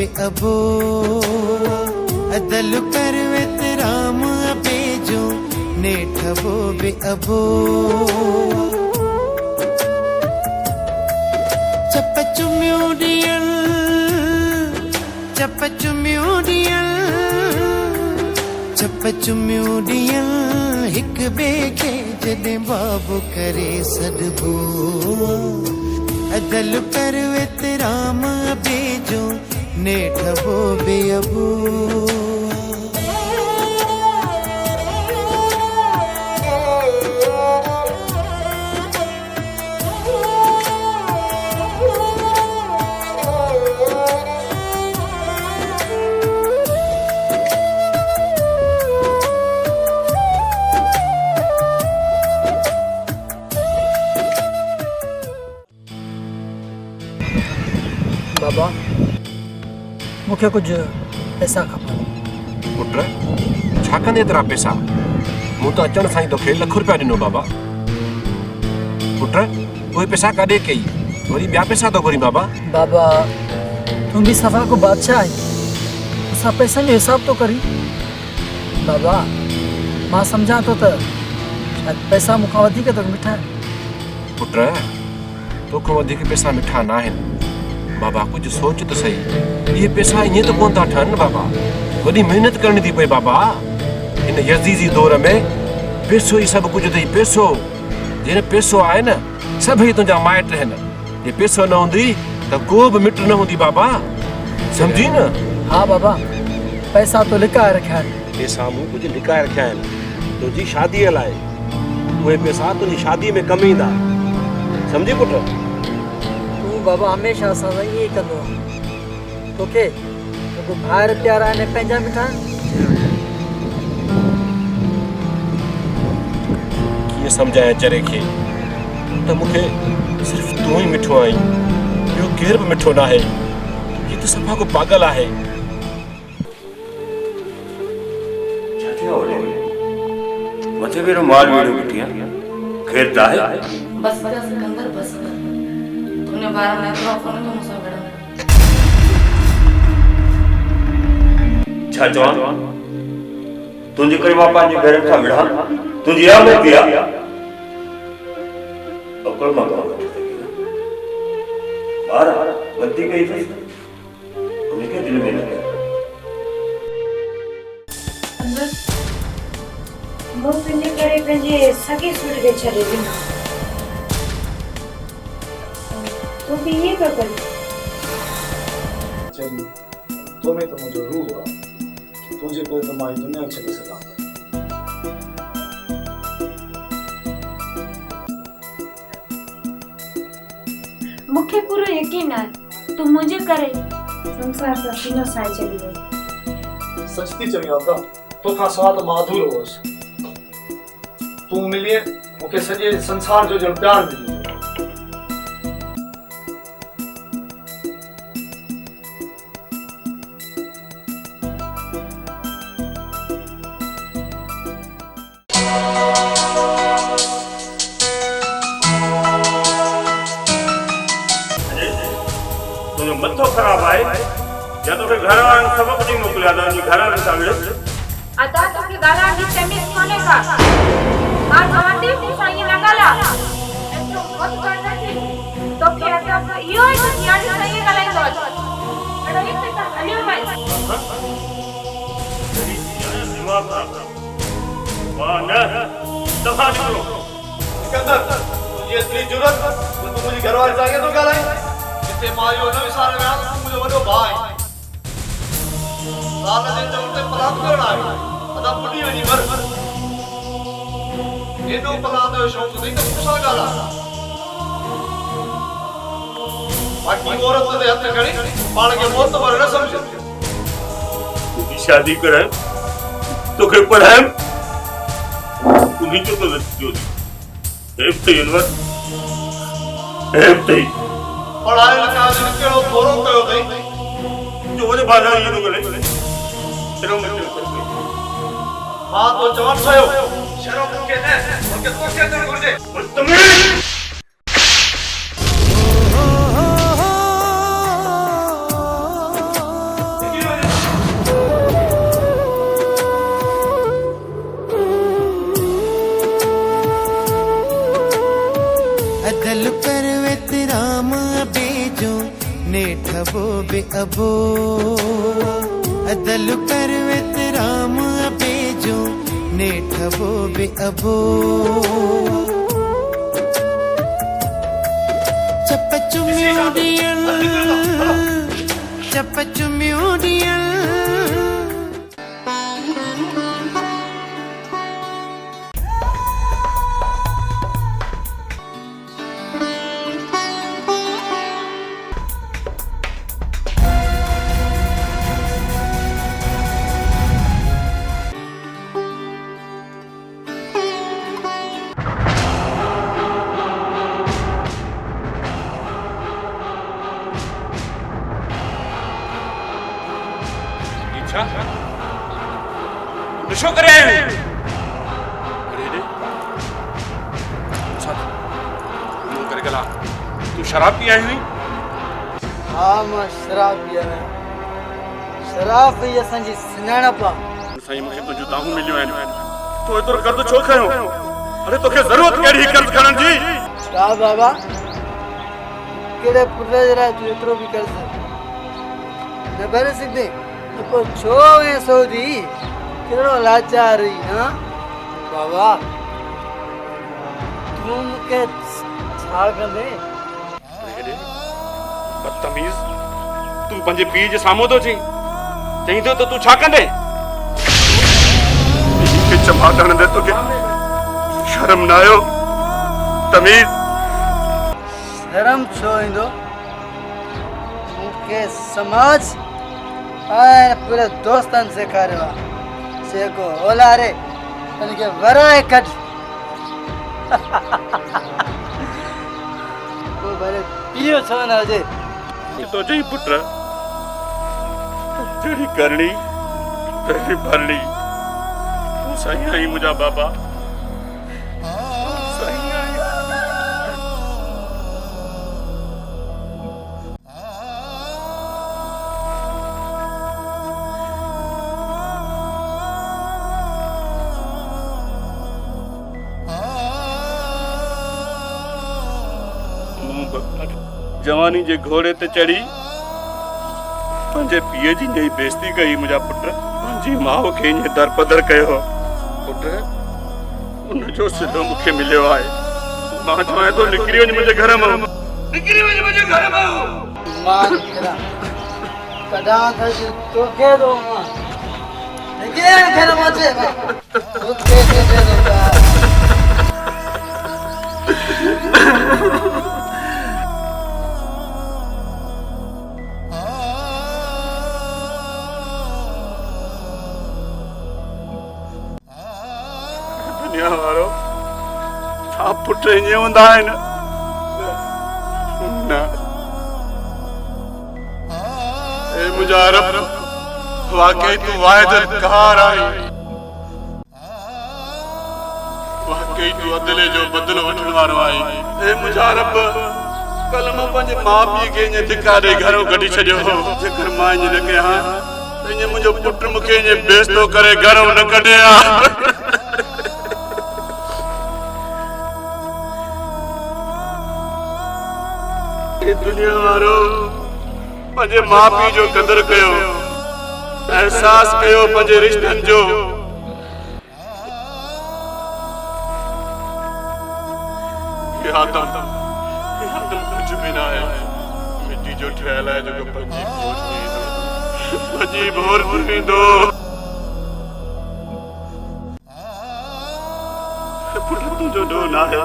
बे अबो अदल कर वेतराम अबेजो नेठबो बे अबो चपचुम्यूडियल चपचुम्यूडियल चपचुम्यूडियल हिक बे के जदे बाबू करे सदबो अदल कर वेतराम अबेजो नेठबो बे अबो बाबा मूंखे कुझु पैसा खपनि। पुट छा कंदे एतिरा पैसा? मूं त अचण सां ई तोखे ₹1,00,000 ॾिनो बाबा। पुट उहे पैसा काॾे कई? वरी ॿिया पैसा थो घुरी बाबा? बाबा तूं बि सफ़ा को बादशाह आहीं, असां पैसनि जो हिसाब थो करी। बाबा मां सम्झां थो त शायदि पैसा मूंखां वधीक तो मिठा आहिनि। पुट तोखां वधीक पैसा मिठा न आहिनि बाबा। कुछ सोच तो सही, ये पैसा इं तो कोन था ठहन बाबा। वही मेहनत करनी थी पे बाबा। इन यज़ीज़ी दौर में पैसो ही सब कुछ थी। पैसो जे पैसो आए न सब ही तुझा माइट आहिनि। जे पैसो न हूंदी तो को भी मिट न हूंदी बाबा, समझी न? हाँ बाबा पैसा तो लिकाए रखिया आहिनि। पैसा मूं कुछ लिकाए रखिया आहिनि तुंहिंजी शादीअ लाइ। उहे पैसा तुंहिंजी शादी में कम ईंदा, समझी पुट? बाबा हमेशा असां सां ईअं ई कंदो आहे। तोखे तोखे ॿाहिरि प्यारा आहिनि पंहिंजा मिठा आहिनि। कीअं सम्झायां चरे खे त मूंखे सिर्फ़ तूं ई मिठो आहीं, ॿियो केरु बि मिठो न आहे। हीअ त सफ़ा को पागल आहे। छा थियो होॾे? मथे भेरो माल वेड़ो बिठिया ख़ैर त आहे? बस कर सिकंदर बस कर। तूने 12 में तो फोन तो मुसा बड़ा छा चवां? तुंहिंजे करे मां पंहिंजे घर खां विढ़ा? तुंहिंजी या में पिया अकल मां कमु वठी सघी न। ॿार ग़लती कई अथसि, उनखे दिलि में न कयो। मूं तुंहिंजे करे पंहिंजे सॻे सुर खे छॾे ॾिनो। तूं बि ईअं पियो करीं? तो में तो मुझे रूह हुआ तुझे करे तो मारी दुनिया छॾे सघां। मूंखे पूरो यकीन आहे तूं मुंहिंजे करे संसार सां सीनो साए चली वई। सच थी चवी आता तो खां सवाइ त मां अधूरो हुअसि। तूं मिलीअ मूंखे सॼे संसार जो ॼण प्यार मिली वियो। मथो ख़राब आहे या तो घर वारनि सबक नहीं मोकिलिया था घर वारनि सां विड़। अदा तोखे ॻाल्हाइण जी तमीज़ कोन्हे का? मां चवां थी तूं सां ईअं न ॻाल्हाए। एतिरो वक़्तु कर नथी तोखे असां इहो ई यानी सां ईअं ॻाल्हाईंदो आहे। अड़ो हिते त हलियो वञ। दिमाग़ वाह न दफ़ा निकिरो। सिकंदर तुझी एतिरी जुरत त तूं मुंहिंजी घरवारी सां ईअं थो ॻाल्हाए? जिते मां इहो न विसारे विया तूं मुंहिंजो वॾो भाउ आहीं। साल जे तौर ते पलाद करण आयो अदा ॿुॾी वञी मर। एॾो पलाद जो शौक़ु अथई त मूं सां ॻाल्हाए। बाक़ी औरत ते हथ खणी पाण खे मोतबर न सम्झ। तुंहिंजी शादी कराए तोखे पढ़ाए तुंहिंजो तो नतीजो हेब अथई अनवर, हेब अथई। पढ़ाई लिखाई जो कहिड़ो थोरो कयो अथई जो वॾे बाज़ार इहो थो ॻाल्हाए एॾो मिठो मां तो चवण पियो शर्म मूंखे न मूंखे तोखे अचणु घुरिजे। अबो अदल कर वेतराम अबे जो नेठबो बे अबो चपचुम्यूडियल नशो करे अरे रे मुंह कर गला तू शराब पी आई हुई हाँ मां शराब पिया है शराब पी असांजी सुञाणप साईं मूंखे तुंहिंजूं दाहूं मिलियूं आहिनि तूं एतिरो कर्ज़ छो खयो अरे तोखे ज़रूरत कहिड़ी कर्ज़ खणण जी छा बाबा कहिड़े पुट जे लाइ तूं एतिरो बि कर्ज़ न भरे सघंदे त पोइ छो ऐं सौदी कहिड़ो लाचार हुई हाँ बाबा तूं मूंखे छा कंदे बदतमीज़ तूं पंहिंजे पीउ जे साम्हूं थो चईं चईंदो त तूं छा कंदे चमाटण दे तोखे शर्म न आयो तमीज़ शर्म छो ईंदो मूंखे समाज ऐं पूरे दोस्तनि सेखारियो आहे जेको ओलारे हुनखे वराए कढ पोइ भले पीओ छो न हुजे तुंहिंजे ई पुट जहिड़ी करणी तहिड़ी भरणी तूं साईं आई मुंहिंजा बाबा साईं आई जवानी जे घोड़े ते चढ़ी पंहिंजे पीउ जी नई बेइज्जती कई मुंहिंजा पुट मुंहिंजी माउ खे ईअं दरपदर कयो पुट उनजो सिधो मूंखे मिलियो आहे मां चवां थो निकिरी वञ मुंहिंजे घर मां निकिरी वञ मुंहिंजे घर मां मां निकिरा कढां त तोखे थो मां निकिरे घर मां चे तोखे थो दुनिया वारो छा पुट ईअं हूंदा आहिनि न ए मुंहिंजा रब वाकई तूं वाहिद क़हार आहीं वाकई तूं अदले जो बदिलो वठण वारो आहीं ए मुंहिंजा रब कल मां पंहिंजे माउ पीउ खे ईअं धिका ॾेई घरों कढी छॾियो हो जेकर मां ईअं न कयां त ईअं मुंहिंजो पुट मूंखे ईअं बेइज्जतो करे घरों न कढे हा दुनिया वारो पंहिंजे माउ पीउ जो क़दर कयो एहसास कयो पंहिंजे रिश्तनि जो कुझु बि न आहे मिटी जो ठहियल आहे जेको पंहिंजी भोर ईंदो तुंहिंजो ॾोह न आहे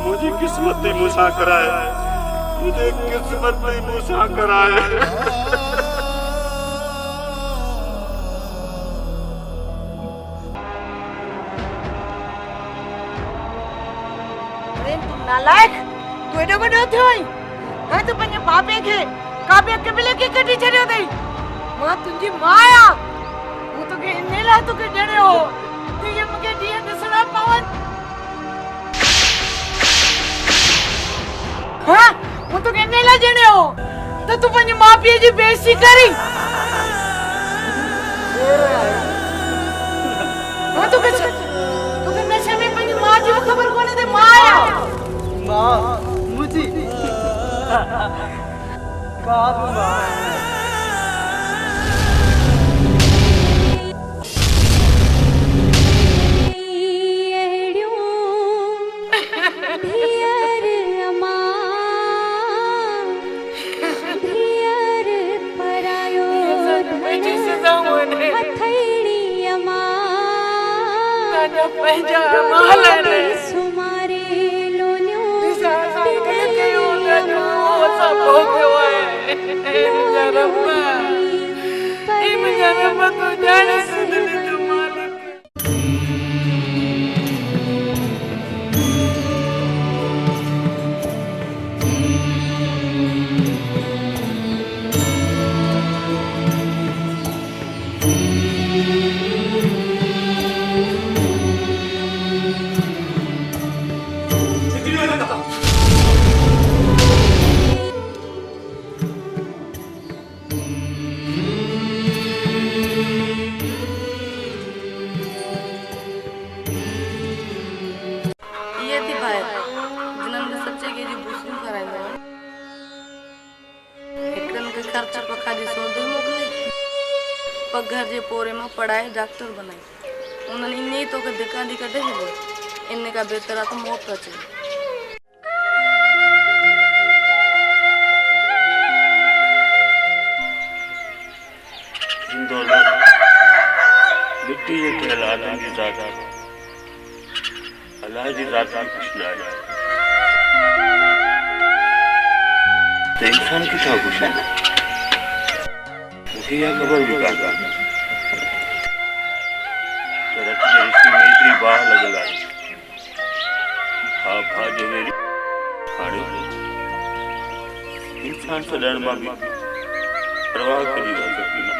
मुंहिंजी क़िस्मत ई मूंसां कराए मुझे किस्मत में मूसा कराए तू नालायक तू एडो वडो थियो आई हां तू पंहिंजे बाबे खे काबे कबिले खे कढी छॾियो अथई मां तुंहिंजी मां आहियां मूं तोखे इन लाइ तोखे ॼणियो तूं इहे मूंखे ॾींहं ॾिसणा पवनि हाँ मूं तोखे इन लाइ ॼणियो त तूं पंहिंजे माउ पीउ जी बेइज्जती करी हाँ तोखे नशे में पंहिंजी माउ जी ख़बर कोन्हे त मां आहियां मां मुंहिंजी ये थी भाई जिन्होंने सच्चे के जी बुसू कराई एकन के खर्चा पर खाली सौदे मोकले पर घर जे पोरे में पढ़ाई डॉक्टर बनाई उन्होंने इन्हें तो के दिखा दिखा दे इन्हें का बेहतर तो मौत बचे मिट्टी ये कहला आदम की जात अल्लाह की जात की कुछ ना है तो इंसान की था कुछ नहीं मुझे यह खबर भी कागा तो रत्ती रिश्ते में इतनी बाह लगला हाँ भाजे मेरी खाड़े इंसान से डर मांगी परवाह करी हो सकती ना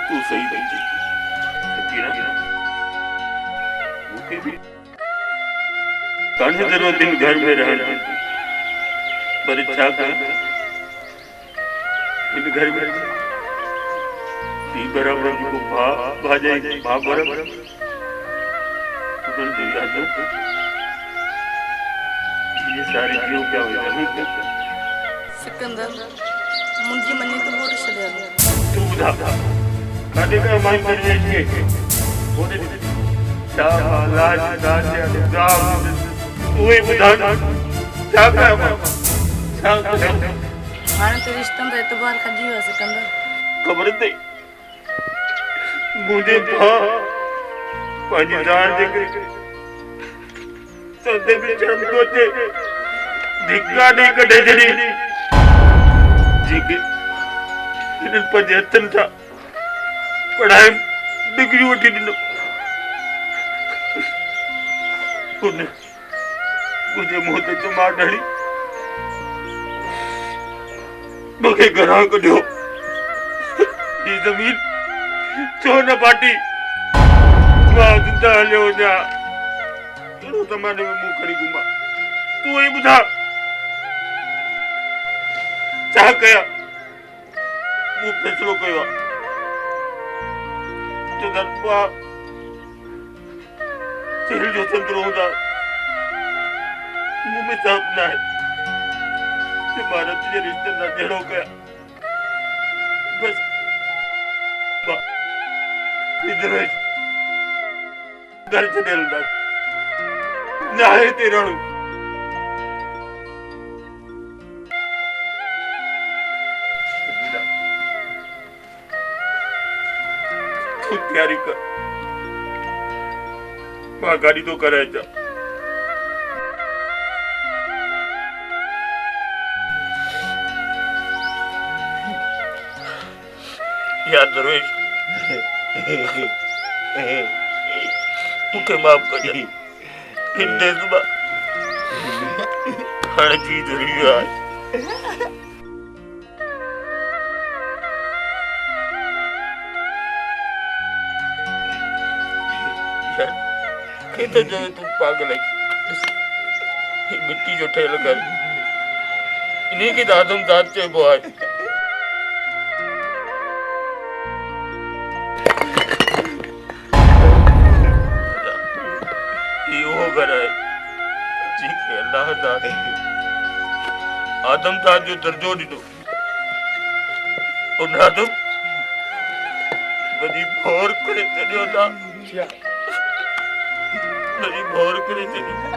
तू सही बची मुझे भी कान्हे जरूरत दिन घर में रहना पर इच्छा कर इन घर में ती बराबर को भाजे बराबर तुम दुनिया तो ये सारे जीव क्या हो जाए सिकंदर मुंजी मनी तो बहुत शदे तू बता काटे का मान दरवेश के बोले शाबाश दादिया दाम ओए बता क्या हाने तो रिश्तम रे एतबार खजी हो सिकंदर खबर दे मुझे पानी जान दे तो दे भी चम दोते दिक्का नहीं कटे जड़ी जी इन पर जतन था पढ़ाई डिग्री उठी दिन मुझे मोते तो मार डाली मुझे घरा कढियो ये जमीन छो न पाटी मां जिंदा हलियो जा तो तमाने में मुंह खड़ी घुमा तू ही बुधा चाह कया वो फैसलो कयो तो दरबा जेल जो चंद्र होता मुंह में सांप ना है कि मारा तुझे रिश्ते ना जड़ो गया बस इधर घर से दिल ना है तेरा तू तैयारी कर मां गाड़ी तो करे जा यार दरवेश मुझे माफ कर दे इन देश में हर चीज रही है तो जो तुम पागल है मिट्टी जो ठेल कर इन्हीं की दादम दाद से बोआ अल्लाह दाद आदम दाद जो दर्जो ॾिनो उन्हें तो बड़ी भोर करे चलियो था बड़ी भोर करे चलियो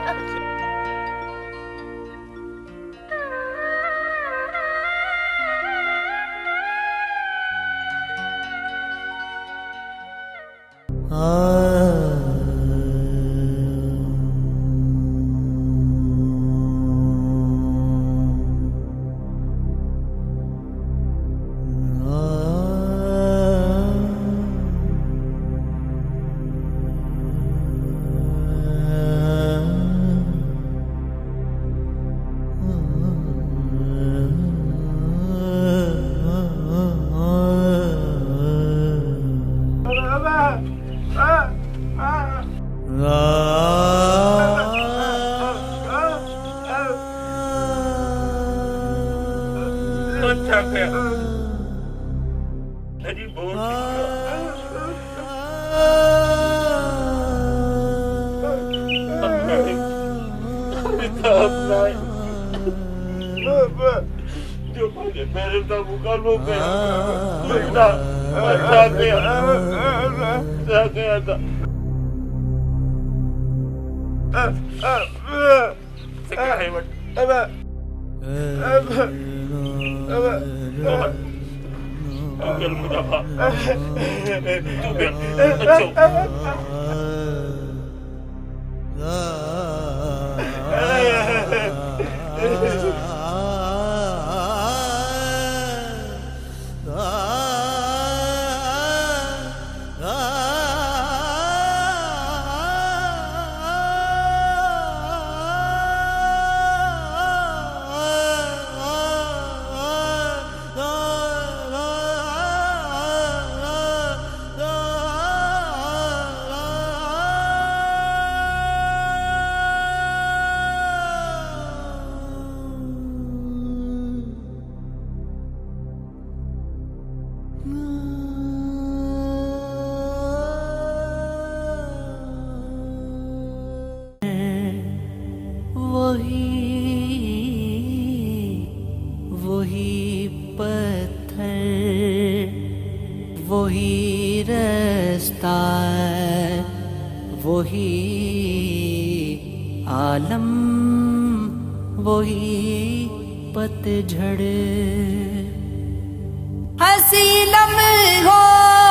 हसी लम्हों